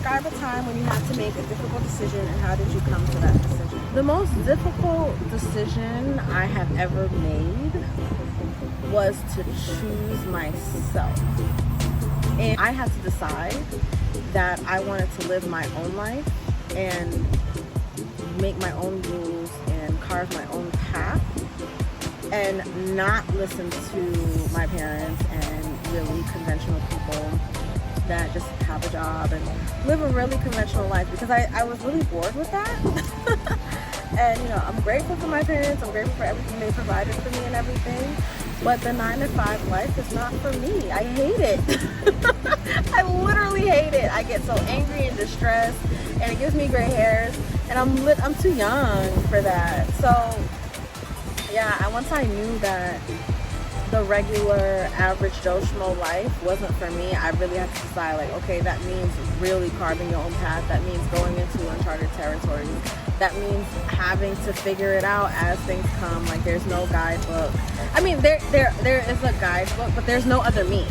describe a time when you had to make a difficult decision, and how did you come to that decision? The most difficult decision I have ever made was to choose myself. And I had to decide that I wanted to live my own life and make my own rules and carve my own path, and not listen to my parents and really conventional people that just have a job and live a really conventional life, because I was really bored with that. And you know, I'm grateful for my parents, I'm grateful for everything they provided for me and everything, but the 9-to-5 life is not for me. I hate it. I literally hate it. I get so angry and distressed, and it gives me gray hairs, and I'm too young for that. So yeah, once I knew that the regular average Joe Schmo life wasn't for me, I really had to decide, like, okay, that means really carving your own path. That means going into uncharted territories. That means having to figure it out as things come. Like, there's no guidebook. I mean, there is a guidebook, but there's no other me.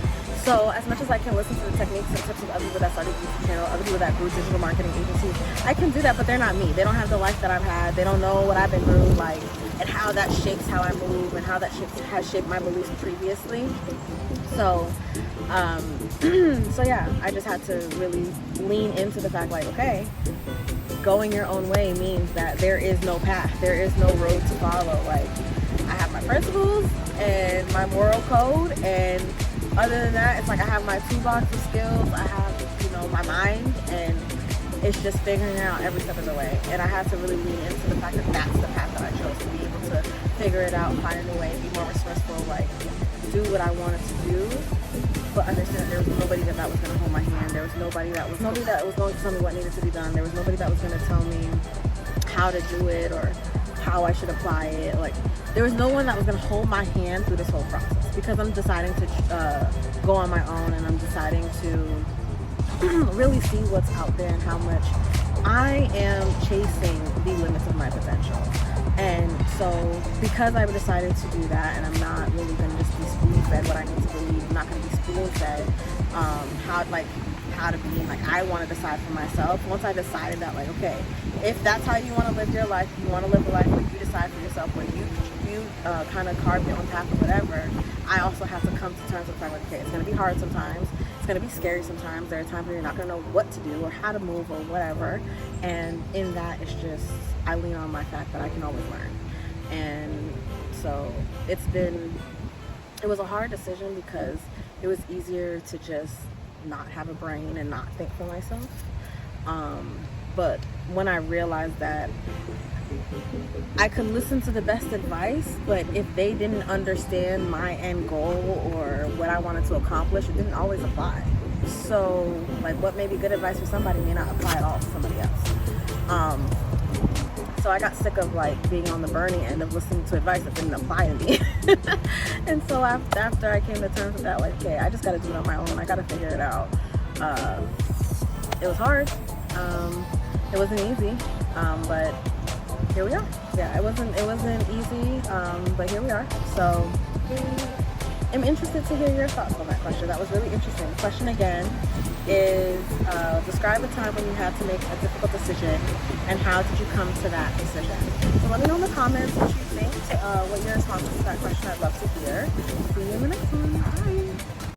So as much as I can listen to the techniques and tips of other people that started YouTube channel, other people that grew digital marketing agencies, I can do that, but they're not me. They don't have the life that I've had. They don't know what I've been through, like, and how that shapes how I move, and how that has shaped my beliefs previously. So, so yeah, I just had to really lean into the fact, like, okay, going your own way means that there is no path, there is no road to follow. Like, I have my principles and my moral code, and other than that, it's like I have my toolbox of skills, I have, you know, my mind, and it's just figuring out every step of the way. And I had to really lean into the fact that that's the path that I chose, to be able to figure it out, find a new way, be more resourceful, like, do what I wanted to do, but understand there was nobody that was going to hold my hand. There was nobody that was going to tell me what needed to be done. There was nobody that was going to tell me how to do it or how I should apply it. Like, there was no one that was going to hold my hand through this whole process, because I'm deciding to go on my own, and I'm deciding to really see what's out there and how much I am chasing the limits of my potential. And so because I've decided to do that, and I'm not really going to just be spoon-fed what I need to believe, I'm not going to be spoon-fed how to be, like, I want to decide for myself. Once I decided that, like, okay, if that's how you want to live your life, you want to live a life where you decide for yourself, where you kind of carve your own path or whatever, I also have to come to terms with the fact, like, okay, it's going to be hard sometimes, it's going to be scary sometimes, there are times where you're not going to know what to do or how to move or whatever, and in that, it's just, I lean on my fact that I can always learn. And so it was a hard decision, because it was easier to just not have a brain and not think for myself, but when I realized that I could listen to the best advice, but if they didn't understand my end goal or what I wanted to accomplish, it didn't always apply. So, like, what may be good advice for somebody may not apply at all to somebody else. So I got sick of, like, being on the burning end of listening to advice that didn't apply to me. And so after I came to terms with that, like, okay, I just got to do it on my own. I got to figure it out. It was hard. It wasn't easy, but here we are. Yeah, it wasn't easy, but here we are. So I'm interested to hear your thoughts on that question. That was really interesting. The question again is, describe a time when you had to make a difficult decision, and how did you come to that decision? So let me know in the comments what you think, what your response to that question. I'd love to hear. See you in the next one.